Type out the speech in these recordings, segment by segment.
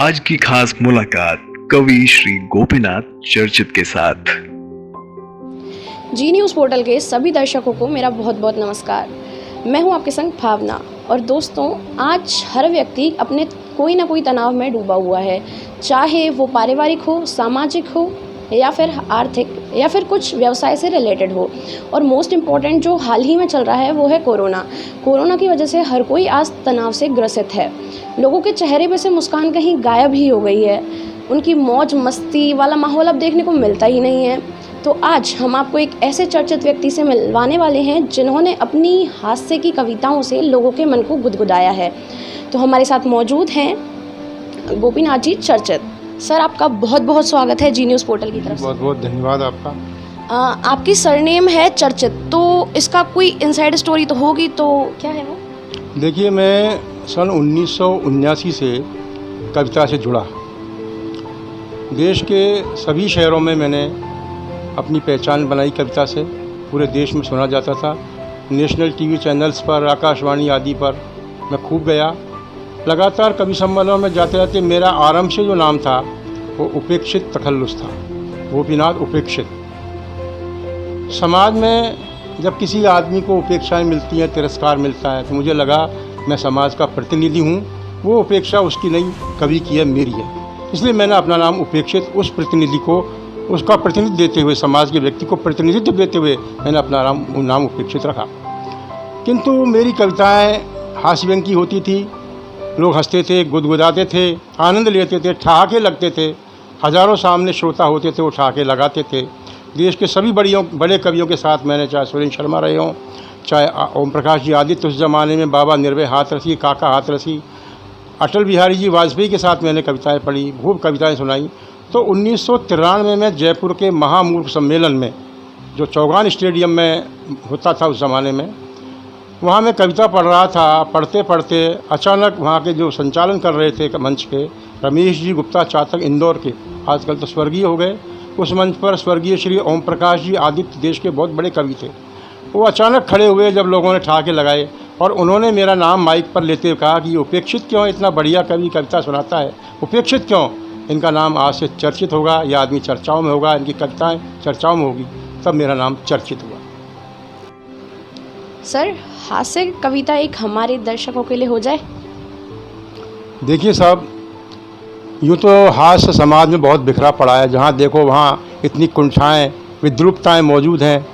आज की खास मुलाकात कवि श्री गोपीनाथ चर्चित के साथ। जी न्यूज़ पोर्टल के सभी दर्शकों को मेरा बहुत बहुत नमस्कार। मैं हूं आपके संग भावना। और दोस्तों, आज हर व्यक्ति अपने कोई ना कोई तनाव में डूबा हुआ है, चाहे वो पारिवारिक हो, सामाजिक हो या फिर आर्थिक या फिर कुछ व्यवसाय से रिलेटेड हो। और मोस्ट इम्पॉर्टेंट जो हाल ही में चल रहा है वो है कोरोना की वजह से हर कोई आज तनाव से ग्रसित है। लोगों के चेहरे पे से मुस्कान कहीं गायब ही हो गई है। उनकी मौज मस्ती वाला माहौल अब देखने को मिलता ही नहीं है। तो आज हम आपको एक ऐसे चर्चित व्यक्ति से मिलवाने वाले हैं जिन्होंने अपनी हास्य की कविताओं से लोगों के मन को गुदगुदाया है। तो हमारे साथ मौजूद हैं गोपीनाथ जी चर्चित। सर, आपका बहुत बहुत स्वागत है जी न्यूज़ पोर्टल की तरफ से। बहुत बहुत धन्यवाद आपका। आपकी सरनेम है चर्चित, तो इसका कोई इनसाइड स्टोरी तो होगी, तो क्या है वो? देखिए, मैं सन 1979 से कविता से जुड़ा। देश के सभी शहरों में मैंने अपनी पहचान बनाई कविता से। पूरे देश में सुना जाता था। नेशनल टीवी चैनल्स पर, आकाशवाणी आदि पर मैं खूब गया। लगातार कवि सम्मेलनों में जाते जाते मेरा आरंभ से जो नाम था वो उपेक्षित तखल्लुस था, गोपीनाथ उपेक्षित। समाज में जब किसी आदमी को उपेक्षाएं मिलती हैं, तिरस्कार मिलता है, तो मुझे लगा मैं समाज का प्रतिनिधि हूँ। वो उपेक्षा उसकी नहीं, कवि की है, मेरी है। इसलिए मैंने अपना नाम उपेक्षित उस प्रतिनिधि को, उसका प्रतिनिधित्व देते हुए, समाज के व्यक्ति को प्रतिनिधित्व देते हुए मैंने अपना नाम उपेक्षित रखा। किंतु मेरी कविताएं हास्य व्यंग की होती थी। लोग हंसते थे, गुदगुदाते थे, आनंद लेते थे, ठहाके लगते थे। हज़ारों सामने श्रोता होते थे, वो ठहाके लगाते थे। देश के सभी बड़े कवियों के साथ मैंने, चाहे सुरेंद्र शर्मा रहे हों, चाहे ओम प्रकाश जी आदित्य उस ज़माने में, बाबा निर्भय हाथरसी, काका हाथरसी, अटल बिहारी जी वाजपेयी के साथ मैंने कविताएं पढ़ी, खूब कविताएं सुनाई। तो 1993 में जयपुर के महामूर्ख सम्मेलन में, जो चौगान स्टेडियम में होता था उस ज़माने में, वहाँ मैं कविता पढ़ रहा था। पढ़ते पढ़ते अचानक वहाँ के जो संचालन कर रहे थे मंच के, रमेश जी गुप्ता चातक, इंदौर के, आजकल तो स्वर्गीय हो गए, उस मंच पर स्वर्गीय श्री ओम प्रकाश जी आदित्य देश के बहुत बड़े कवि थे। वो अचानक खड़े हुए जब लोगों ने ठहाके लगाए, और उन्होंने मेरा नाम माइक पर लेते हुए कहा कि उपेक्षित क्यों, इतना बढ़िया कवि कविता सुनाता है, उपेक्षित क्यों? इनका नाम आज से चर्चित होगा, यह आदमी चर्चाओं में होगा, इनकी कविताएं चर्चाओं में होगी। तब मेरा नाम चर्चित हुआ। सर, हास्य कविता एक हमारे दर्शकों के लिए हो जाए। देखिए साहब, यूँ तो हास्य समाज में बहुत बिखरा पड़ा है। जहाँ देखो वहाँ इतनी कुंठाएँ, विद्रूपताएँ मौजूद हैं।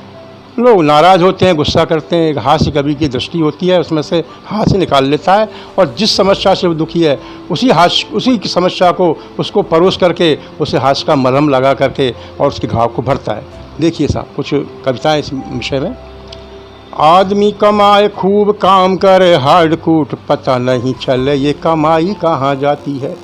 लोग नाराज़ होते हैं, गुस्सा करते हैं। एक हास्य कवि की दृष्टि होती है, उसमें से हास्य निकाल लेता है, और जिस समस्या से वो दुखी है उसी की समस्या को उसको परोस करके उसे हास्य का मलहम लगा करके और उसके घाव को भरता है। देखिए साहब, कुछ कविताएँ इस विषय में। आदमी कमाए खूब काम करे, हार्ड कूट पता नहीं चले ये कमाई कहाँ जाती है।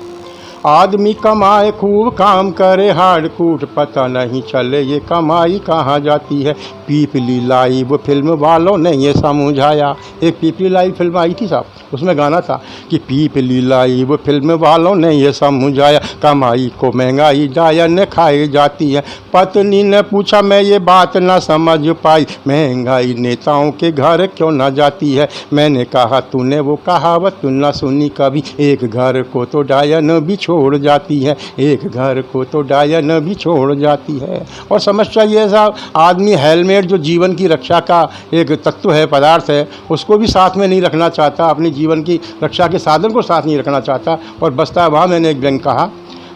आदमी कमाए खूब काम करे, हार्ड कूट पता नहीं चले ये कमाई कहाँ जाती है। पीपली लाइव फिल्म वालों ने ये समझाया। एक पीपली लाइव फिल्म आई थी साहब, उसमें गाना था कि पीपली लाइव फिल्म वालों ने ये समझाया, कमाई को महंगाई जायन खाई जाती है। पत्नी ने पूछा, मैं ये बात ना समझ पाई, महंगाई नेताओं के घर क्यों ना जाती है। मैंने कहा, तूने वो कहावत तू ना सुनी कभी, एक घर को तो डायन भी छोड़ जाती है, एक घर को तो डायन भी छोड़ जाती है। और समस्या ये है साहब, आदमी हेलमेट जो जीवन की रक्षा का एक तत्व है, पदार्थ है, उसको भी साथ में नहीं रखना चाहता, अपनी जीवन की रक्षा के साधन को साथ नहीं रखना चाहता, और बसता वहाँ। मैंने एक व्यंग कहा,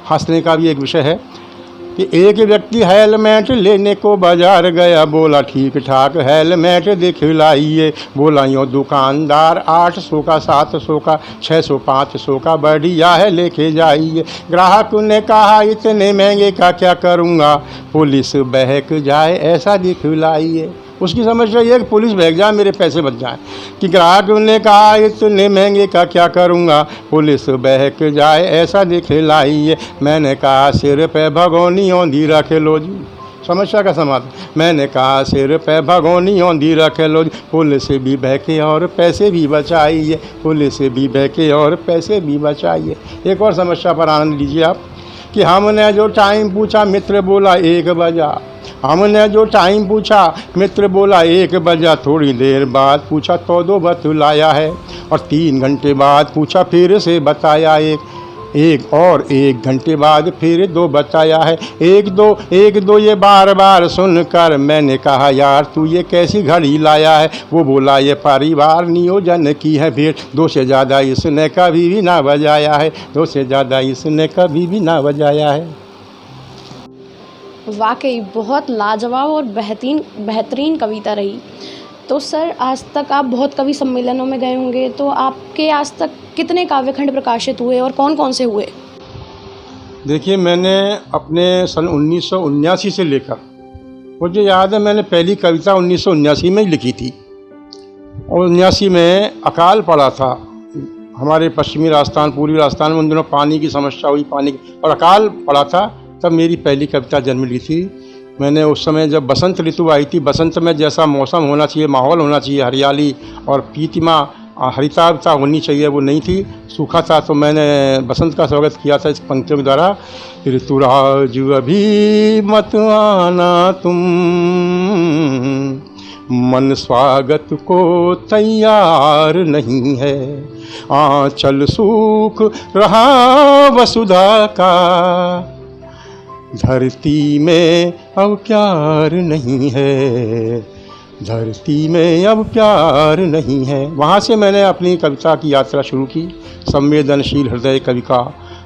हंसने का भी एक विषय है, कि एक व्यक्ति हेलमेट लेने को बाजार गया, बोला ठीक ठाक हेलमेट दिखलाइए। बोला यूँ दुकानदार 800 का, 700 का, 600, 500 का बढ़िया है लेके जाइए। ग्राहक ने कहा, इतने महंगे का क्या करूँगा, पुलिस बहक जाए ऐसा दिखलाइए। उसकी समस्या ये है कि पुलिस बहक जाए, मेरे पैसे बच जाएं। कि ग्राहक ने कहा, इतने महंगे का क्या करूँगा, पुलिस बहक जाए ऐसा दिखलाइए। मैंने कहा, सिर पे भगोनी औंधी रख लो जी, समस्या का समाधान। मैंने कहा, सिर पे भगोनी औंधी रख लो जी, पुलिस भी बहके और पैसे भी बचाइए, पुलिस भी बहके और पैसे भी बचाइए। एक और समस्या पर आनंद लीजिए आप, कि हमने जो टाइम पूछा, मित्र बोला 1 बजा। हमने जो टाइम पूछा, मित्र बोला 1 बजा। थोड़ी देर बाद पूछा तो 2 बतलाया है, और 3 घंटे बाद पूछा फिर से बताया 1। एक घंटे बाद फिर 2 बताया है। एक दो ये बार बार सुनकर मैंने कहा यार तू ये कैसी घड़ी लाया है। वो बोला ये परिवार नियोजन की है भेंट, 2 से ज़्यादा इसने कभी भी ना बजाया है, 2 से ज़्यादा इसने कभी भी ना बजाया है। वाकई बहुत लाजवाब और बेहतरीन कविता रही। तो सर आज तक आप बहुत कवि सम्मेलनों में गए होंगे, तो आपके आज तक कितने काव्यखंड प्रकाशित हुए और कौन कौन से हुए? देखिए मैंने अपने सन 1979 से लेकर, मुझे याद है मैंने पहली कविता 1979 में ही लिखी थी। और 79 में अकाल पड़ा था हमारे पश्चिमी राजस्थान, पूर्वी राजस्थान में। उन दिनों पानी की समस्या हुई, और अकाल पड़ा था, तब मेरी पहली कविता जन्म ली थी। मैंने उस समय जब बसंत ऋतु आई थी, बसंत में जैसा मौसम होना चाहिए, माहौल होना चाहिए, हरियाली और प्रीतिमा हरिताभता होनी चाहिए, वो नहीं थी, सूखा था। तो मैंने बसंत का स्वागत किया था इस पंक्तियों के द्वारा। ऋतुराज अभी मत आना तुम, मन स्वागत को तैयार नहीं है, आंचल सूख रहा वसुधा का, धरती में अब प्यार नहीं है, धरती में अब प्यार नहीं है। वहाँ से मैंने अपनी कविता की यात्रा शुरू की। संवेदनशील हृदय कवि का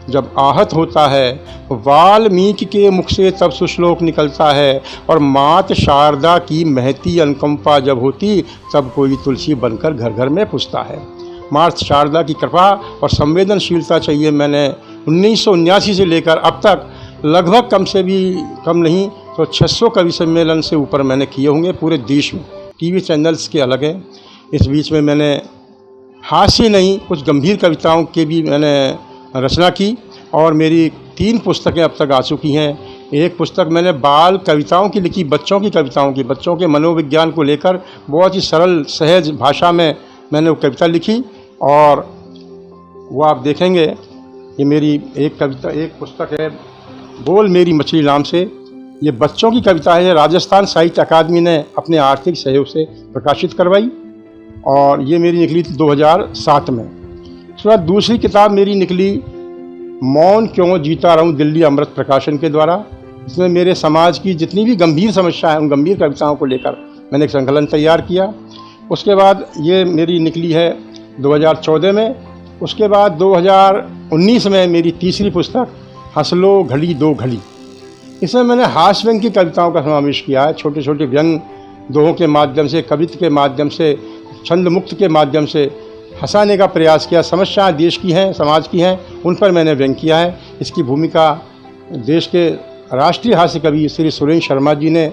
जब आहत होता है, वाल्मीकि के मुख से तब सुश्लोक निकलता है, और मात शारदा की महती अनुकंपा जब होती, तब कोई तुलसी बनकर घर घर में पुछता है। मात शारदा की कृपा और संवेदनशीलता चाहिए। मैंने 1979 से लेकर अब तक लगभग कम से भी कम नहीं तो 600 कवि सम्मेलन से ऊपर मैंने किए होंगे पूरे देश में। टीवी चैनल्स के अलग है। इस बीच में मैंने हास्य नहीं, कुछ गंभीर कविताओं के भी मैंने रचना की, और मेरी 3 पुस्तकें अब तक आ चुकी हैं। एक पुस्तक मैंने बाल कविताओं की लिखी, बच्चों की कविताओं की, बच्चों के मनोविज्ञान को लेकर बहुत ही सरल सहज भाषा में मैंने वो कविता लिखी, और वो आप देखेंगे। ये मेरी एक पुस्तक है बोल मेरी मछली नाम से। ये बच्चों की कविता है, राजस्थान साहित्य अकादमी ने अपने आर्थिक सहयोग से प्रकाशित करवाई, और ये मेरी निकली थी 2007 में। उसके बाद दूसरी किताब मेरी निकली मौन क्यों जीता रहूं, दिल्ली अमृत प्रकाशन के द्वारा। इसमें मेरे समाज की जितनी भी गंभीर समस्या है, उन गंभीर कविताओं को लेकर मैंने एक संकलन तैयार किया। उसके बाद ये मेरी निकली है 2014 में। उसके बाद 2019 में मेरी तीसरी पुस्तक हंस लो घड़ी दो घड़ी। इसमें मैंने हास्य व्यंग की कविताओं का समावेश किया है। छोटे छोटे व्यंग दोहों के माध्यम से, कवित्व के माध्यम से, छंद मुक्त के माध्यम से हंसाने का प्रयास किया। समस्याएं देश की हैं, समाज की हैं, उन पर मैंने व्यंग किया है। इसकी भूमिका देश के राष्ट्रीय हास्य कवि श्री सुरेंद्र शर्मा जी ने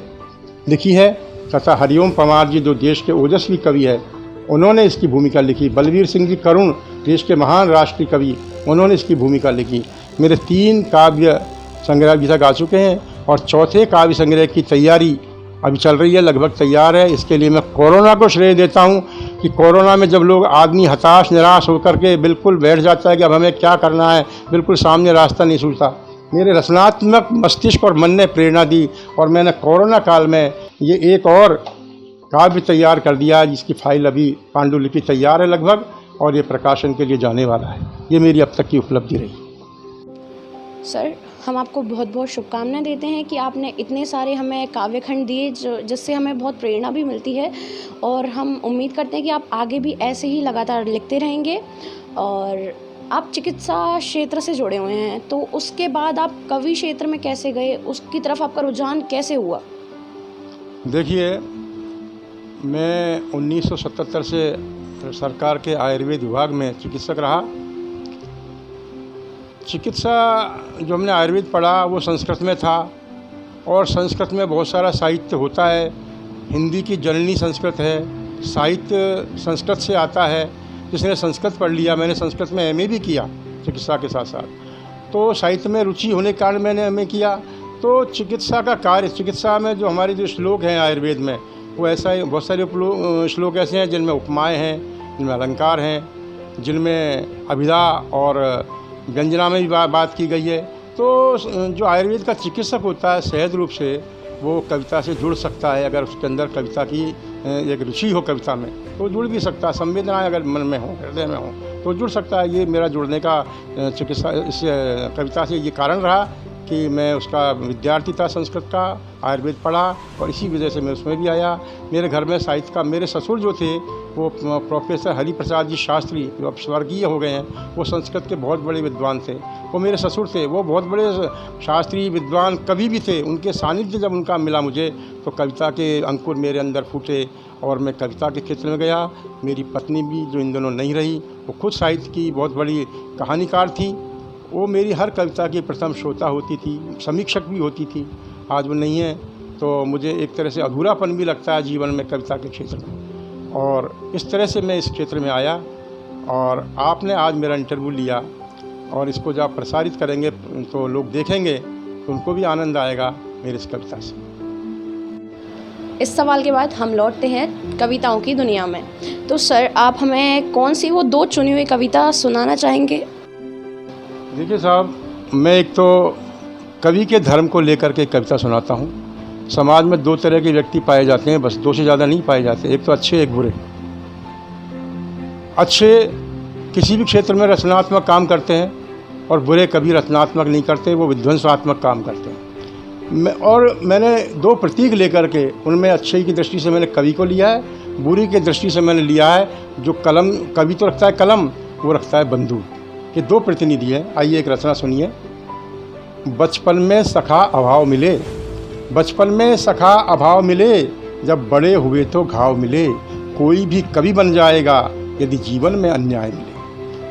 लिखी है, तथा हरिओम परमार जी जो देश के ओजस्वी कवि है, उन्होंने इसकी भूमिका लिखी। बलवीर सिंह जी करुण देश के महान राष्ट्रीय कवि, उन्होंने इसकी भूमिका लिखी। मेरे 3 काव्य संग्रह अभी तक आ चुके हैं, और चौथे काव्य संग्रह की तैयारी अभी चल रही है, लगभग तैयार है। इसके लिए मैं कोरोना को श्रेय देता हूँ कि कोरोना में जब लोग आदमी हताश निराश होकर के बिल्कुल बैठ जाता है कि अब हमें क्या करना है, बिल्कुल सामने रास्ता नहीं सूझता, मेरे रचनात्मक मस्तिष्क और मन ने प्रेरणा दी, और मैंने कोरोना काल में ये एक और काव्य तैयार कर दिया, जिसकी फाइल अभी पांडुलिपि तैयार है लगभग, और ये प्रकाशन के लिए जाने वाला है। ये मेरी अब तक की उपलब्धि रही। सर हम आपको बहुत बहुत शुभकामनाएं देते हैं कि आपने इतने सारे हमें काव्यखंड दिए जिससे हमें बहुत प्रेरणा भी मिलती है, और हम उम्मीद करते हैं कि आप आगे भी ऐसे ही लगातार लिखते रहेंगे। और आप चिकित्सा क्षेत्र से जुड़े हुए हैं, तो उसके बाद आप कवि क्षेत्र में कैसे गए, उसकी तरफ आपका रुझान कैसे हुआ? देखिए मैं 1977 से सरकार के आयुर्वेद विभाग में चिकित्सक रहा। चिकित्सा जो हमने आयुर्वेद पढ़ा वो संस्कृत में था, और संस्कृत में बहुत सारा साहित्य होता है। हिंदी की जननी संस्कृत है, साहित्य संस्कृत से आता है। जिसने संस्कृत पढ़ लिया, मैंने संस्कृत में एमए भी किया चिकित्सा के साथ साथ, तो साहित्य में रुचि होने के कारण मैंने एमए किया। तो चिकित्सा का कार्य, चिकित्सा में जो हमारे जो श्लोक हैं आयुर्वेद में, वो ऐसा ही बहुत सारे श्लोक ऐसे हैं जिनमें उपमाएँ हैं, जिनमें अलंकार हैं, जिनमें अभिधा और व्यंजना में भी बात की गई है। तो जो आयुर्वेद का चिकित्सक होता है सहज रूप से वो कविता से जुड़ सकता है, अगर उसके अंदर कविता की एक रुचि हो कविता में तो जुड़ भी सकता है। संवेदनाएं अगर मन में हो, हृदय में हो, तो जुड़ सकता है। ये मेरा जुड़ने का चिकित्सा इस कविता से ये कारण रहा कि मैं उसका विद्यार्थी था, संस्कृत का, आयुर्वेद पढ़ा और इसी वजह से मैं उसमें भी आया। मेरे घर में साहित्य का, मेरे ससुर जो थे वो प्रोफेसर हरिप्रसाद जी शास्त्री, जो अब स्वर्गीय हो गए हैं, वो संस्कृत के बहुत बड़े विद्वान थे। वो मेरे ससुर थे, वो बहुत बड़े शास्त्री विद्वान कवि भी थे। उनके सानिध्य जब उनका मिला मुझे तो कविता के अंकुर मेरे अंदर फूटे और मैं कविता के क्षेत्र में गया। मेरी पत्नी भी, जो इन दोनों नहीं रही, वो खुद साहित्य की बहुत बड़ी कहानीकार थी। वो मेरी हर कविता की प्रथम श्रोता होती थी, समीक्षक भी होती थी। आज वो नहीं है तो मुझे एक तरह से अधूरापन भी लगता है जीवन में कविता के क्षेत्र में। और इस तरह से मैं इस क्षेत्र में आया और आपने आज मेरा इंटरव्यू लिया और इसको जब आप प्रसारित करेंगे तो लोग देखेंगे तो उनको भी आनंद आएगा मेरी इस कविता से। इस सवाल के बाद हम लौटते हैं कविताओं की दुनिया में। तो सर, आप हमें कौन सी वो 2 चुनी हुई कविता सुनाना चाहेंगे? देखिए साहब, मैं एक तो कवि के धर्म को लेकर के कविता सुनाता हूँ। समाज में 2 तरह के व्यक्ति पाए जाते हैं, बस 2 से ज़्यादा नहीं पाए जाते। एक तो अच्छे, एक बुरे। अच्छे किसी भी क्षेत्र में रचनात्मक काम करते हैं और बुरे कभी रचनात्मक नहीं करते, वो विध्वंसात्मक काम करते हैं। मैंने 2 प्रतीक लेकर के उनमें अच्छे की दृष्टि से मैंने कवि को लिया है, बुरी की दृष्टि से मैंने लिया है जो कलम, कवि तो रखता है कलम, वो रखता है बंदूक। ये 2 प्रतिनिधि हैं। आइए एक रचना सुनिए। बचपन में सखा अभाव मिले, बचपन में सखा अभाव मिले, जब बड़े हुए तो घाव मिले। कोई भी कवि बन जाएगा यदि जीवन में अन्याय मिले।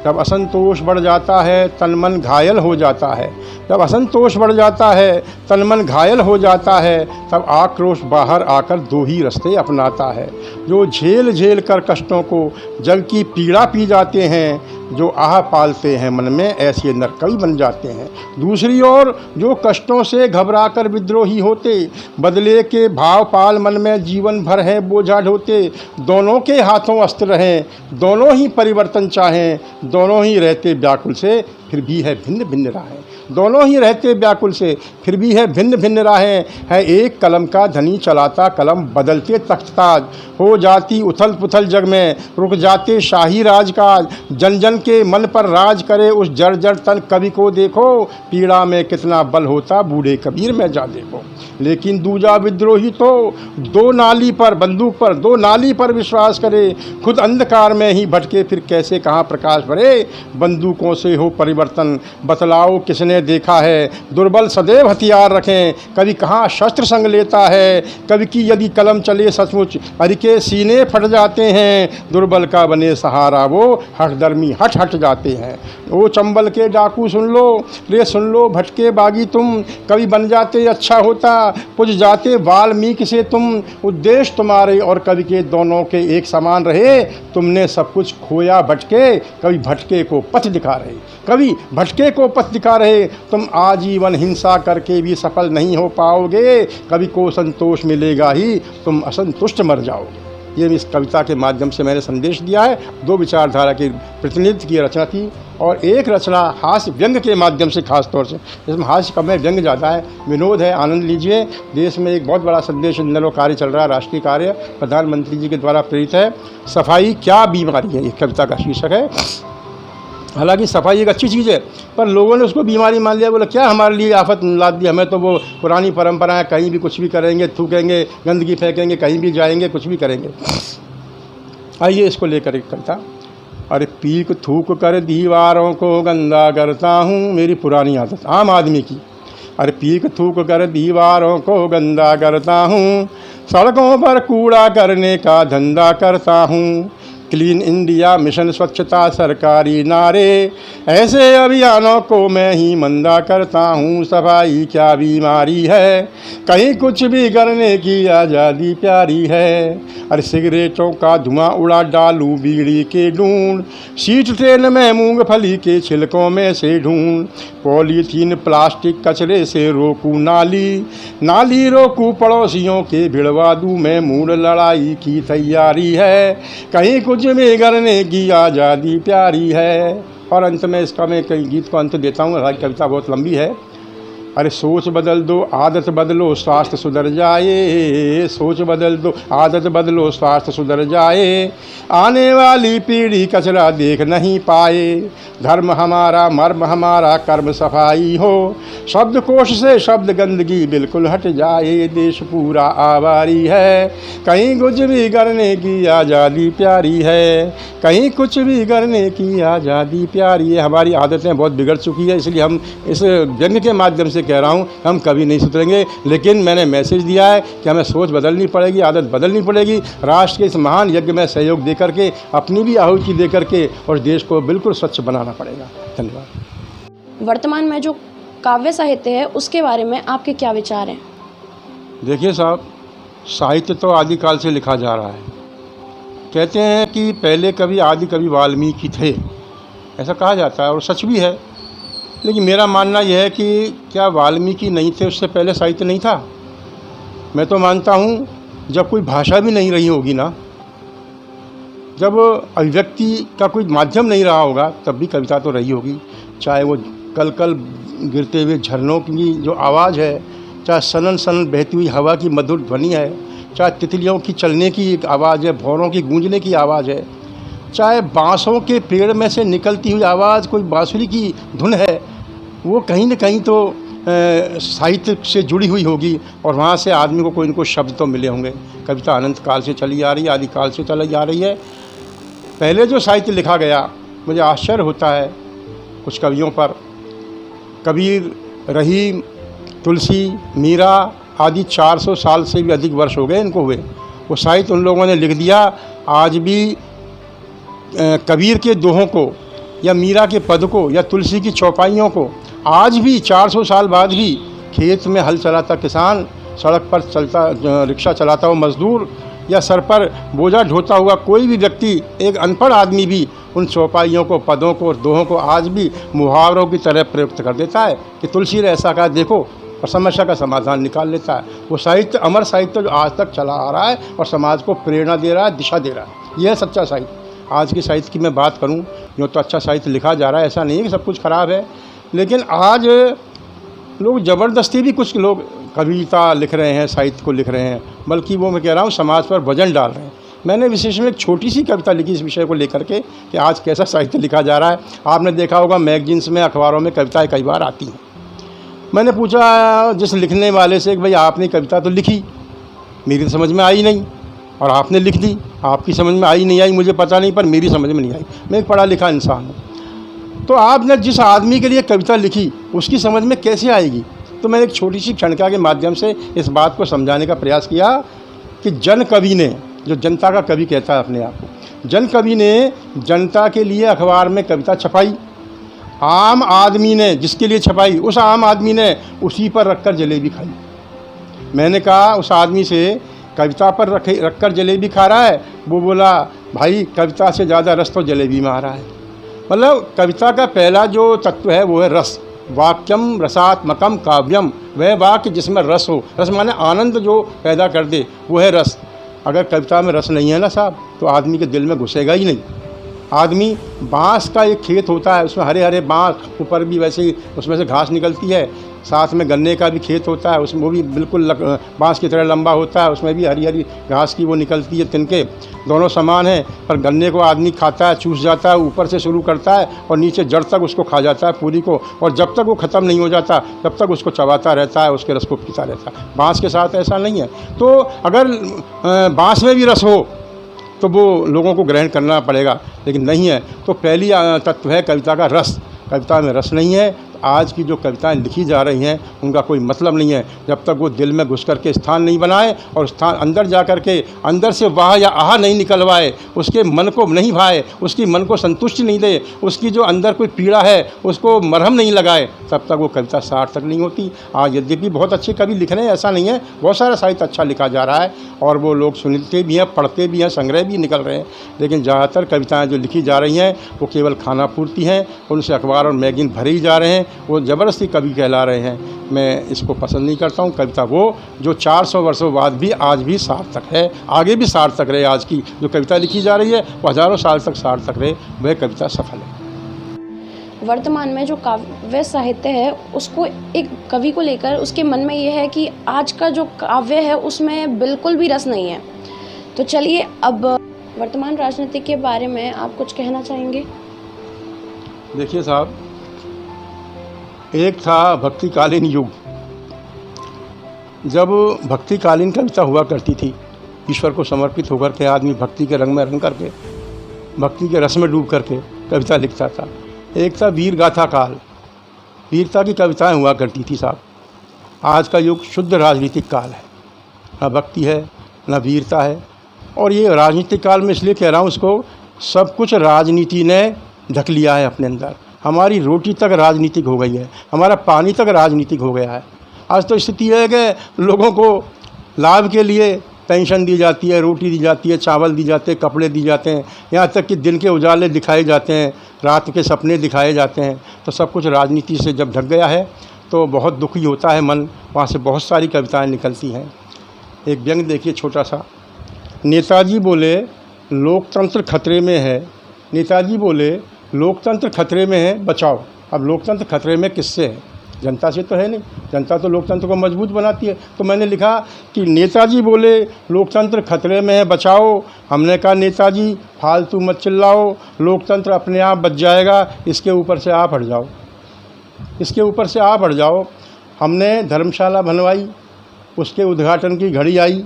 जब असंतोष बढ़ जाता है तन मन घायल हो जाता है, जब असंतोष बढ़ जाता है तन मन घायल हो जाता है, तब आक्रोश बाहर आकर 2 ही रास्ते अपनाता है। जो झेल झेल कर कष्टों को जग की पीड़ा पी जाते हैं, जो आह पालते हैं मन में, ऐसे नरकवि बन जाते हैं। दूसरी ओर जो कष्टों से घबरा कर विद्रोही होते, बदले के भाव पाल मन में जीवन भर है बोझा ढोते। दोनों के हाथों अस्त्र रहें, दोनों ही परिवर्तन चाहें, दोनों ही रहते व्याकुल से फिर भी है भिन्न भिन्न राहें। दोनों ही रहते व्याकुल से फिर भी है भिन्न भिन्न राहें। है एक कलम का धनी चलाता कलम, बदलते तख्ताज। हो जाती उथल पुथल जग में, रुक जाते शाही राजकाज। जन जन के मन पर राज करे उस जर्जर तन कवि को देखो। पीड़ा में कितना बल होता बूढ़े कबीर में जा देखो। लेकिन दूजा विद्रोही तो 2 नाली पर, बंदूक पर 2 नाली पर विश्वास करे। खुद अंधकार में ही भटके फिर कैसे कहाँ प्रकाश भरे। बंदूकों से हो परिवर्तन बतलाओ किसने देखा है। दुर्बल सदैव हथियार रखें, कभी कहाँ शस्त्र संग लेता है। कवि की यदि कलम चले सचमुच, अरिके सीने फट जाते हैं। दुर्बल का बने सहारा वो हठधर्मी हट हट जाते हैं। ओ चंबल के डाकू सुन लो, रे सुन लो भटके बागी तुम। कवि बन जाते अच्छा होता, पुज जाते वाल्मीकि से तुम। उद्देश्य तुम्हारे और कवि के दोनों के एक समान रहे। तुमने सब कुछ खोया भटके, कवि भटके को पथ दिखा रहे। कवि भटके को पथ दिखा रहे। तुम आजीवन हिंसा करके भी सफल नहीं हो पाओगे। कवि को संतोष मिलेगा ही, तुम असंतुष्ट मर जाओगे। ये इस कविता के माध्यम से मैंने संदेश दिया है। 2 विचारधारा के प्रतिनिधित्व की रचना थी और एक रचना हास्य व्यंग के माध्यम से, खास तौर से इसमें हास्य कम है, व्यंग ज़्यादा है, विनोद है, आनंद लीजिए। देश में एक बहुत बड़ा संदेश इन कार्य चल रहा है, राष्ट्रीय कार्य, प्रधानमंत्री जी के द्वारा प्रेरित है। सफाई क्या बीमारी है, ये कविता का शीर्षक है। हालांकि सफाई एक अच्छी चीज़ है, पर लोगों ने उसको बीमारी मान लिया। बोला क्या हमारे लिए आफत लाद दी, हमें तो वो पुरानी परंपराएं, कहीं भी कुछ भी करेंगे, थूकेंगे, गंदगी फेंकेंगे, कहीं भी जाएंगे, कुछ भी करेंगे। आइए इसको लेकर एक कविता। अरे पीक थूक कर दीवारों को गंदा करता हूँ, मेरी पुरानी आदत आम आदमी की। अरे पीक थूक कर दीवारों को गंदा करता हूँ, सड़कों पर कूड़ा करने का धंधा करता हूँ। क्लीन इंडिया मिशन, स्वच्छता सरकारी नारे, ऐसे अभियानों को मैं ही मंदा करता हूँ। सफाई क्या बीमारी है, कहीं कुछ भी करने की आज़ादी प्यारी है। अरे सिगरेटों का धुआं उड़ा डालूं बीड़ी के ढूंढ, सीट ट्रेन में मूंगफली के छिलकों में से ढूंढ। पॉलीथीन प्लास्टिक कचरे से रोकूं नाली, नाली रोकूं पड़ोसियों के भिड़वा दूँ मैं मूड। लड़ाई की तैयारी है, कहीं कुछ भी करने की आज़ादी प्यारी है। और अंत में इसका मैं कई गीत को अंत देता हूँ, कविता बहुत लंबी है। अरे सोच बदल दो, आदत बदलो, स्वास्थ्य सुधर जाए। सोच बदल दो, आदत बदलो, स्वास्थ्य सुधर जाए। आने वाली पीढ़ी कचरा देख नहीं पाए। धर्म हमारा, मर्म हमारा, कर्म सफाई हो। शब्दकोश से शब्द गंदगी बिल्कुल हट जाए। देश पूरा आबारी है, कहीं कुछ भी करने की आज़ादी प्यारी है। कहीं कुछ भी करने की आज़ादी प्यारी है। हमारी आदतें बहुत बिगड़ चुकी है, इसलिए हम इस व्यंग के माध्यम से कह रहा हूँ, हम कभी नहीं सुधरेंगे। लेकिन मैंने मैसेज दिया है कि हमें सोच बदलनी पड़ेगी, आदत बदलनी पड़ेगी। राष्ट्र के इस महान यज्ञ में सहयोग दे करके, अपनी भी आहुति दे करके, और देश को बिल्कुल स्वच्छ बनाना पड़ेगा। धन्यवाद। वर्तमान में जो काव्य साहित्य है उसके बारे में आपके क्या विचार हैं? देखिए साहब, साहित्य तो आदिकाल से लिखा जा रहा है। कहते हैं कि पहले कवि आदि कवि वाल्मीकि थे, ऐसा कहा जाता है और सच भी है। लेकिन मेरा मानना यह है कि क्या वाल्मीकि नहीं थे, उससे पहले साहित्य नहीं था? मैं तो मानता हूँ जब कोई भाषा भी नहीं रही होगी ना, जब अभिव्यक्ति का कोई माध्यम नहीं रहा होगा, तब भी कविता तो रही होगी। चाहे वो कल कल गिरते हुए झरनों की जो आवाज़ है, चाहे सनन सनन बहती हुई हवा की मधुर ध्वनि है, चाहे तितलियों की चलने की एक आवाज़ है, भौरों की गूंजने की आवाज़ है, चाहे बाँसों के पेड़ में से निकलती हुई आवाज़ कोई बाँसुरी की धुन है, वो कहीं न कहीं तो साहित्य से जुड़ी हुई होगी। और वहाँ से आदमी को कोई न कोई शब्द तो मिले होंगे। कविता अनंत काल से चली आ रही है, आदिकाल से चली आ रही है। पहले जो साहित्य लिखा गया, मुझे आश्चर्य होता है कुछ कवियों पर। कबीर, रहीम, तुलसी, मीरा आदि 400 साल से भी अधिक वर्ष हो गए इनको हुए। वो साहित्य उन लोगों ने लिख दिया। आज भी कबीर के दोहों को, या मीरा के पद को, या तुलसी की चौपाइयों को आज भी 400 साल बाद भी खेत में हल चलाता किसान, सड़क पर चलता रिक्शा चलाता हुआ मजदूर, या सर पर बोझा ढोता हुआ कोई भी व्यक्ति, एक अनपढ़ आदमी भी उन चौपाइयों को, पदों को और दोहों को आज भी मुहावरों की तरह प्रयुक्त कर देता है कि तुलसी ने ऐसा कहा देखो, और समस्या का समाधान निकाल लेता है। वो साहित्य, अमर साहित्य जो आज तक चला आ रहा है और समाज को प्रेरणा दे रहा है, दिशा दे रहा है, यह है सच्चा साहित्य। आज के साहित्य की मैं बात करूं, यूँ तो अच्छा साहित्य लिखा जा रहा है, ऐसा नहीं है कि सब कुछ ख़राब है। लेकिन आज लोग ज़बरदस्ती भी कुछ लोग कविता लिख रहे हैं, साहित्य को लिख रहे हैं, बल्कि वो मैं कह रहा हूँ समाज पर वजन डाल रहे हैं। मैंने विशेष में एक छोटी सी कविता लिखी इस विषय को लेकर के कि आज कैसा साहित्य लिखा जा रहा है। आपने देखा होगा मैगजीन्स में, अखबारों में कविताएँ कई बार आती हैं। मैंने पूछा जिस लिखने वाले से कि भाई आपने कविता तो लिखी, मेरी तो समझ में आई नहीं, और आपने लिख दी, आपकी समझ में आई नहीं आई मुझे पता नहीं, पर मेरी समझ में नहीं आई। मैं एक पढ़ा लिखा इंसान हूँ, तो आपने जिस आदमी के लिए कविता लिखी उसकी समझ में कैसे आएगी? तो मैंने एक छोटी सी क्षणिका के माध्यम से इस बात को समझाने का प्रयास किया कि जन कवि ने, जो जनता का कवि कहता है अपने आप को, जन कवि ने जनता के लिए अखबार में कविता छपाई। आम आदमी ने जिसके लिए छपाई, उस आम आदमी ने उसी पर रखकर जलेबी खाई। मैंने कहा उस आदमी से, कविता पर रखकर जलेबी खा रहा है? वो बोला भाई कविता से ज़्यादा रस तो जलेबी में आ रहा है। मतलब कविता का पहला जो तत्व है वो है रस। वाक्यम रसात्मकम काव्यम, वह वाक्य जिसमें रस हो, रस माने आनंद जो पैदा कर दे, वो है रस। अगर कविता में रस नहीं है ना साहब, तो आदमी के दिल में घुसेगा ही नहीं। आदमी, बांस का एक खेत होता है, उसमें हरे हरे बांस, ऊपर भी वैसे ही उसमें से घास निकलती है, साथ में गन्ने का भी खेत होता है, उसमें वो भी बिल्कुल बांस की तरह लंबा होता है, उसमें भी हरी हरी घास की वो निकलती है, तिनके दोनों समान हैं। पर गन्ने को आदमी खाता है, चूस जाता है, ऊपर से शुरू करता है और नीचे जड़ तक उसको खा जाता है पूरी को, और जब तक वो ख़त्म नहीं हो जाता तब तक उसको चबाता रहता है, उसके रस को पीता रहता है। बांस के साथ ऐसा नहीं है। तो अगर बांस में भी रस हो तो वो लोगों को ग्रहण करना पड़ेगा, लेकिन नहीं है। तो पहली तत्व है कविता का रस। कविता में रस नहीं है, आज की जो कविताएं लिखी जा रही हैं उनका कोई मतलब नहीं है जब तक वो दिल में घुस करके स्थान नहीं बनाए, और स्थान अंदर जा कर के अंदर से वाह या आह नहीं निकलवाए, उसके मन को नहीं भाए, उसकी मन को संतुष्टि नहीं दे, उसकी जो अंदर कोई पीड़ा है उसको मरहम नहीं लगाए, तब तक वो कविता सार्थक नहीं होती। आज यद्यपि बहुत अच्छे कवि लिख रहे हैं, ऐसा नहीं है, बहुत सारा साहित्य अच्छा लिखा जा रहा है और वो लोग सुनते भी हैं, पढ़ते भी हैं, संग्रह भी निकल रहे हैं, लेकिन ज़्यादातर कविताएँ जो लिखी जा रही हैं वो केवल खाना पूर्ति हैं, उनसे अखबार और मैगजीन भरे ही जा रहे हैं, वो ज़बरदस्ती कवि कहला रहे हैं। मैं इसको पसंद नहीं करता हूँ। कविता वो जो 400 वर्षों बाद भी आज भी सार्थक है, आगे भी सार्थक रहे। आज की जो कविता लिखी जा रही है वो हज़ारों साल तक सार्थक रहे, वह कविता सफल है। वर्तमान में जो काव्य साहित्य है उसको एक कवि को लेकर उसके मन में ये है कि आज का जो काव्य है उसमें बिल्कुल भी रस नहीं है। तो चलिए अब वर्तमान राजनीति के बारे में आप कुछ कहना चाहेंगे? देखिए साहब, एक था भक्तिकालीन युग, जब भक्तिकालीन कविता हुआ करती थी, ईश्वर को समर्पित होकर के आदमी भक्ति के रंग में रंग करके, भक्ति के रस में डूब करके कविता लिखता था। एक था वीर गाथा काल, वीरता की कविताएं हुआ करती थी साहब। आज का युग शुद्ध राजनीतिक काल है, ना भक्ति है ना वीरता है। और ये राजनीतिक काल में इसलिए कह रहा हूँ, उसको सब कुछ राजनीति ने ढक लिया है अपने अंदर। हमारी रोटी तक राजनीतिक हो गई है, हमारा पानी तक राजनीतिक हो गया है। आज तो स्थिति है कि लोगों को लाभ के लिए पेंशन दी जाती है, रोटी दी जाती है, चावल दी जाते हैं, कपड़े दिए जाते हैं, यहाँ तक कि दिन के उजाले दिखाए जाते हैं, रात के सपने दिखाए जाते हैं। तो सब कुछ राजनीति से जब ढक गया है तो बहुत दुखी होता है मन। वहाँ से बहुत सारी कविताएं निकलती हैं। एक व्यंग देखिए छोटा सा। नेताजी बोले लोकतंत्र खतरे में है, नेताजी बोले लोकतंत्र खतरे में है, बचाओ। अब लोकतंत्र खतरे में किससे है? जनता से तो है नहीं, जनता तो लोकतंत्र को मजबूत बनाती है। तो मैंने लिखा कि नेताजी बोले लोकतंत्र खतरे में है, बचाओ। हमने कहा नेताजी फालतू मत चिल्लाओ, लोकतंत्र अपने आप बच जाएगा, इसके ऊपर से आप हट जाओ, इसके ऊपर से आप हट जाओ। हमने धर्मशाला बनवाई, उसके उद्घाटन की घड़ी आई,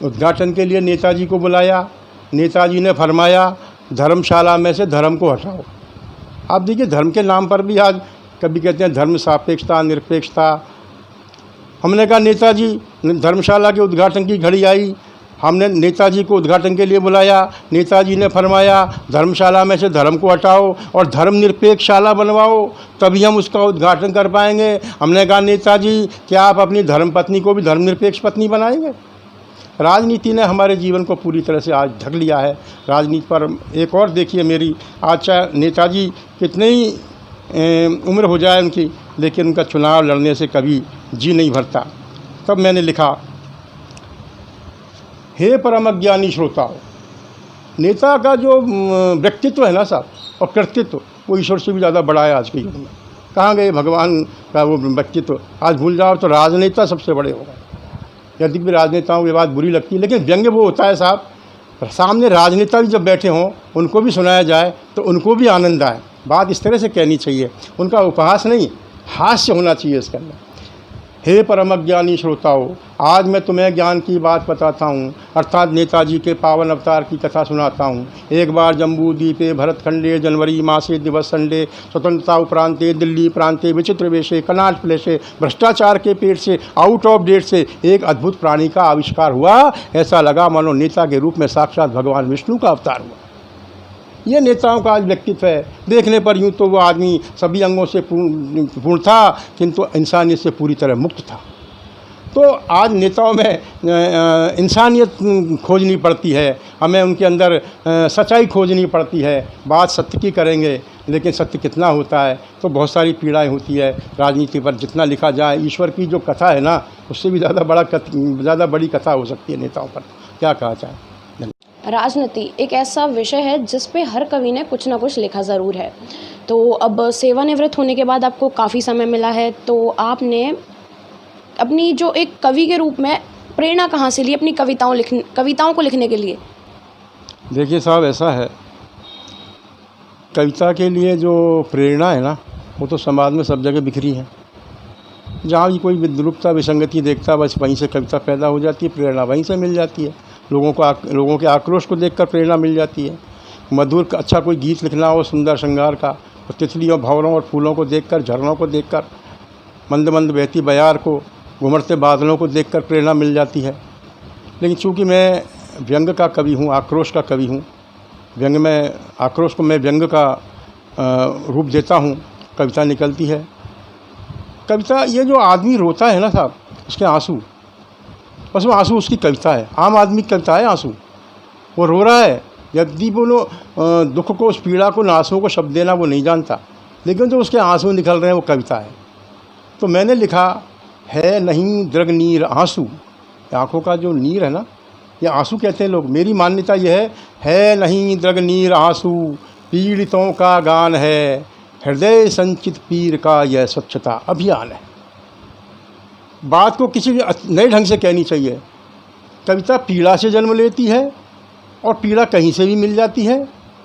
उद्घाटन के लिए नेताजी को बुलाया, नेताजी ने फरमाया धर्मशाला में से धर्म को हटाओ। आप देखिए, धर्म के नाम पर भी आज कभी कहते हैं धर्म सापेक्षता, निरपेक्षता। हमने कहा नेताजी, धर्मशाला के उद्घाटन की घड़ी आई, हमने नेताजी को उद्घाटन के लिए बुलाया, नेताजी ने फरमाया धर्मशाला में से धर्म को हटाओ और धर्मनिरपेक्षशाला बनवाओ, तभी हम उसका उद्घाटन कर पाएंगे। हमने कहा नेताजी, क्या आप अपनी धर्मपत्नी को भी धर्मनिरपेक्ष पत्नी बनाएंगे? राजनीति ने हमारे जीवन को पूरी तरह से आज ढक लिया है। राजनीति पर एक और देखिए मेरी, आज चाहे नेताजी कितने ही उम्र हो जाए उनकी, लेकिन उनका चुनाव लड़ने से कभी जी नहीं भरता। तब मैंने लिखा, हे परम अज्ञानी श्रोताओ, नेता का जो व्यक्तित्व है ना साहब और कृतित्व, वो ईश्वर से भी ज़्यादा बड़ा है आज के युग में। कहाँ गए भगवान का वो व्यक्तित्व? आज भूल जाओ तो राजनेता सबसे बड़े हो गए। यदि भी राजनेताओं की बात बुरी लगती है, लेकिन व्यंग्य वो होता है साहब, सामने राजनेता भी जब बैठे हों उनको भी सुनाया जाए तो उनको भी आनंद आए। बात इस तरह से कहनी चाहिए, उनका उपहास नहीं, हास्य होना चाहिए इसके अंदर। हे परमज्ञानी श्रोताओ, आज मैं तुम्हें ज्ञान की बात बताता हूँ, अर्थात नेताजी के पावन अवतार की कथा सुनाता हूँ। एक बार जम्बू द्वीपे भरतखंडे जनवरी मासे दिवस संडे स्वतंत्रता उपरांते दिल्ली प्रांते विचित्र वेशे कनाट प्लेशे भ्रष्टाचार के पेट से आउट ऑफ डेट से एक अद्भुत प्राणी का आविष्कार हुआ। ऐसा लगा मानो नेता के रूप में साक्षात भगवान विष्णु का अवतार हुआ। ये नेताओं का आज व्यक्तित्व है। देखने पर यूँ तो वो आदमी सभी अंगों से पूर्ण था, किंतु इंसानियत से पूरी तरह मुक्त था। तो आज नेताओं में इंसानियत खोजनी पड़ती है, हमें उनके अंदर सच्चाई खोजनी पड़ती है। बात सत्य की करेंगे, लेकिन सत्य कितना होता है तो बहुत सारी पीड़ाएं होती है। राजनीति पर जितना लिखा जाए, ईश्वर की जो कथा है ना, उससे भी ज़्यादा बड़ी कथा हो सकती है नेताओं पर। क्या कहा जाए? राजनीति एक ऐसा विषय है जिस पे हर कवि ने कुछ ना कुछ लिखा ज़रूर है। तो अब सेवानिवृत्त होने के बाद आपको काफ़ी समय मिला है, तो आपने अपनी जो एक कवि के रूप में प्रेरणा कहाँ से ली अपनी कविताओं को लिखने के लिए? देखिए साहब, ऐसा है, कविता के लिए जो प्रेरणा है ना, वो तो समाज में सब जगह बिखरी है। जहाँ भी कोई विद्रूपता विसंगति देखता, बस वहीं से कविता पैदा हो जाती है, प्रेरणा वहीं से मिल जाती है। लोगों के आक्रोश को देखकर प्रेरणा मिल जाती है। मधुर अच्छा कोई गीत लिखना हो सुंदर श्रृंगार का, और तितलियों भंवरों और फूलों को देखकर, झरनों को देखकर, मंद मंद बहती बयार को, घुमड़ते बादलों को देखकर प्रेरणा मिल जाती है। लेकिन चूँकि मैं व्यंग का कवि हूँ, आक्रोश का कवि हूँ, व्यंग में आक्रोश को मैं व्यंग का रूप देता हूँ, कविता निकलती है। कविता, ये जो आदमी रोता है ना साहब, उसके आंसू, बस वो आंसू उसकी कविता है। आम आदमी की कविता है आंसू, वो रो रहा है। यदि वो दुख को, उस पीड़ा को, आंसुओं को शब्द देना वो नहीं जानता, लेकिन जो उसके आंसू निकल रहे हैं वो कविता है। तो मैंने लिखा, है नहीं दृग नीर आंसू, आँखों का जो नीर है ना, ये आंसू कहते हैं लोग। मेरी मान्यता यह है नहीं दृग नीर आंसू, पीड़ितों का गान है हृदय संचित पीर का यह स्वच्छता अभियान है। बात को किसी नए ढंग से कहनी चाहिए। कविता पीड़ा से जन्म लेती है और पीड़ा कहीं से भी मिल जाती है।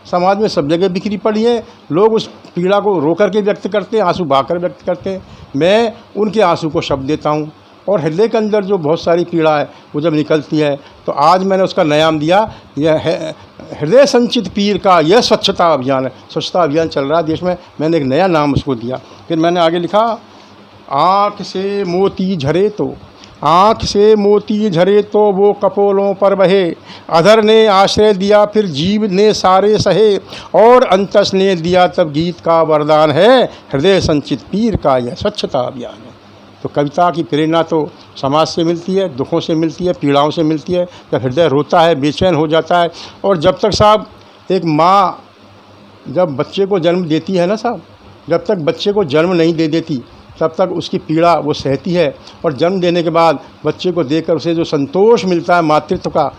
समाज में सब जगह बिखरी पड़ी है। लोग उस पीड़ा को रो करके व्यक्त करते हैं, आंसू बहा कर व्यक्त करते हैं। मैं उनके आंसू को शब्द देता हूँ और हृदय के अंदर जो बहुत सारी पीड़ा है वो जब निकलती है तो आज मैंने उसका नाम दिया, यह है हृदय संचित पीर का यह स्वच्छता अभियान है। स्वच्छता अभियान चल रहा है देश में, मैंने एक नया नाम उसको दिया। फिर मैंने आगे लिखा, आँख से मोती झरे तो, आँख से मोती झरे तो वो कपोलों पर बहे, अधर ने आश्रय दिया फिर जीव ने सारे सहे, और अंतस ने दिया तब गीत का वरदान है, हृदय संचित पीर का यह स्वच्छता अभियान है। तो कविता की प्रेरणा तो समाज से मिलती है, दुखों से मिलती है, पीड़ाओं से मिलती है। जब हृदय रोता है, बेचैन हो जाता है, और जब तक साहब एक माँ जब बच्चे को जन्म देती है ना साहब, जब तक बच्चे को जन्म नहीं दे देती तब तक उसकी पीड़ा वो सहती है। और जन्म देने के बाद बच्चे को देखकर उसे जो संतोष मिलता है मातृत्व का,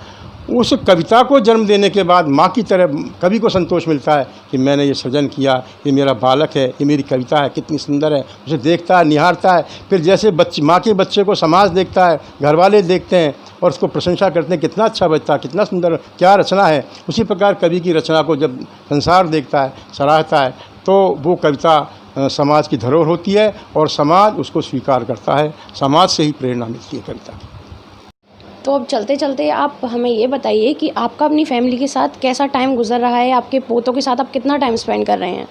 उस कविता को जन्म देने के बाद माँ की तरह कवि को संतोष मिलता है कि मैंने ये सृजन किया, ये मेरा बालक है, ये मेरी कविता है, कितनी सुंदर है। उसे देखता है, निहारता है। फिर जैसे बच्चे माँ के बच्चे को समाज देखता है, घर वाले देखते हैं और उसको प्रशंसा करते हैं, कितना अच्छा बच्चा, कितना सुंदर, क्या रचना है। उसी प्रकार कवि की रचना को जब संसार देखता है, सराहता है, तो वो कविता समाज की धरोहर होती है और समाज उसको स्वीकार करता है। समाज से ही प्रेरणा मिलती है कविता की। तो अब चलते चलते आप हमें ये बताइए कि आपका अपनी फैमिली के साथ कैसा टाइम गुजर रहा है, आपके पोतों के साथ आप कितना टाइम स्पेंड कर रहे हैं?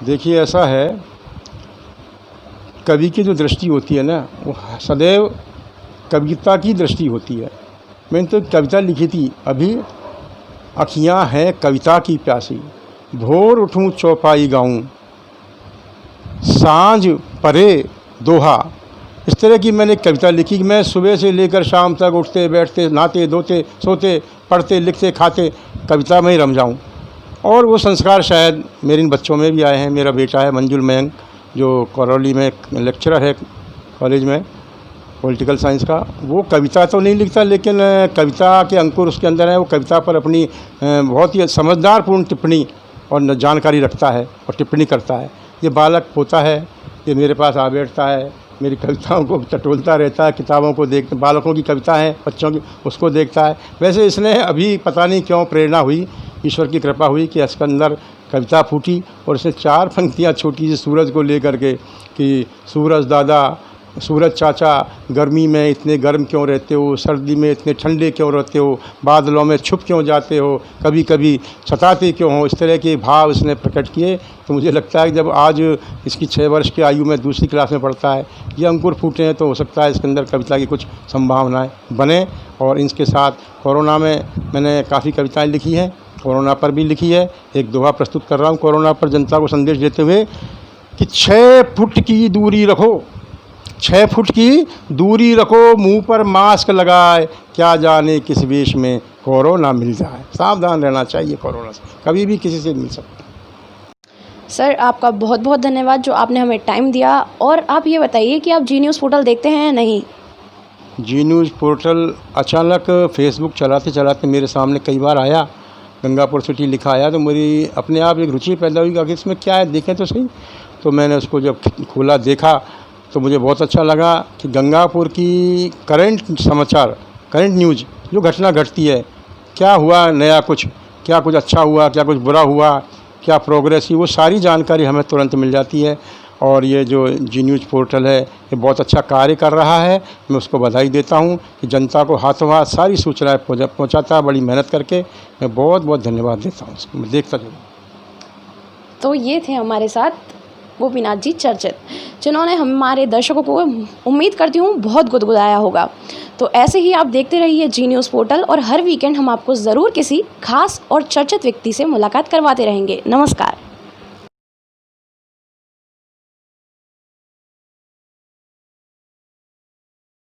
देखिए ऐसा है, कवि की जो दृष्टि होती है ना, वो सदैव कविता की दृष्टि होती है। मैंने तो कविता लिखी थी अभी, अखियाँ हैं कविता की प्यासी, भोर उठूँ चौपाई गाऊँ, सांझ परे दोहा। इस तरह की मैंने कविता लिखी कि मैं सुबह से लेकर शाम तक उठते बैठते, नहाते धोते, सोते, पढ़ते लिखते खाते कविता में ही रम जाऊँ। और वो संस्कार शायद मेरे इन बच्चों में भी आए हैं। मेरा बेटा है मंजुल मयंक, जो करौली में लेक्चरर है कॉलेज में पॉलिटिकल साइंस का। वो कविता तो नहीं लिखता, लेकिन कविता के अंकुर उसके अंदर है। वो कविता पर अपनी बहुत ही समझदारपूर्ण टिप्पणी और जानकारी रखता है और टिप्पणी करता है। ये बालक पोता है, ये मेरे पास आ बैठता है, मेरी कविताओं को टटोलता रहता है, किताबों को देख, बालकों की कविता है बच्चों की, उसको देखता है। वैसे इसने अभी पता नहीं क्यों प्रेरणा हुई, ईश्वर की कृपा हुई कि इसके अंदर कविता फूटी और इसने 4 पंक्तियाँ छोटी सी सूरज को लेकर के कि सूरज दादा, सूरज चाचा, गर्मी में इतने गर्म क्यों रहते हो, सर्दी में इतने ठंडे क्यों रहते हो, बादलों में छुप क्यों जाते हो, कभी कभी सताते क्यों हो। इस तरह के भाव इसने प्रकट किए। तो मुझे लगता है कि जब आज इसकी 6 वर्ष की आयु में दूसरी क्लास में पढ़ता है, ये अंकुर फूटे हैं, तो हो सकता है इसके अंदर कविता की कुछ संभावनाएँ बने। और इसके साथ कोरोना में मैंने काफ़ी कविताएँ लिखी हैं, कोरोना पर भी लिखी है। एक दोहा प्रस्तुत कर रहा हूँ कोरोना पर जनता को संदेश देते हुए कि 6 फुट की दूरी रखो, 6 फुट की दूरी रखो, मुंह पर मास्क लगाए, क्या जाने किस वेश में कोरोना मिल जाए। सावधान रहना चाहिए कोरोना से, कभी भी किसी से मिल सकता है। सर आपका बहुत बहुत धन्यवाद जो आपने हमें टाइम दिया। और आप ये बताइए कि आप जी न्यूज़ पोर्टल देखते हैं या नहीं? जी न्यूज़ पोर्टल अचानक फेसबुक चलाते चलाते मेरे सामने कई बार आया, गंगापुर सिटी लिखा आया, तो मेरी अपने आप एक रुचि पैदा हुई कि इसमें क्या है, देखें तो सही। तो मैंने उसको जब खोला, देखा, तो मुझे बहुत अच्छा लगा कि गंगापुर की करंट समाचार, करंट न्यूज़, जो घटना घटती है, क्या हुआ नया, क्या कुछ अच्छा हुआ, क्या कुछ बुरा हुआ, क्या प्रोग्रेस हुई, वो सारी जानकारी हमें तुरंत मिल जाती है। और ये जो जी न्यूज़ पोर्टल है, ये बहुत अच्छा कार्य कर रहा है। मैं उसको बधाई देता हूँ कि जनता को हाथों हाथ सारी सूचनाएँ पहुँचाता है, बड़ी मेहनत करके। मैं बहुत बहुत धन्यवाद देता हूँ उसको, मैं देखता जरूर। तो ये थे हमारे साथ गोपीनाथ जी चर्चित, जिन्होंने हमारे दर्शकों को, उम्मीद करती हूँ, बहुत गुदगुदाया होगा। तो ऐसे ही आप देखते रहिए जी न्यूज़ पोर्टल, और हर वीकेंड हम आपको ज़रूर किसी खास और चर्चित व्यक्ति से मुलाकात करवाते रहेंगे। नमस्कार।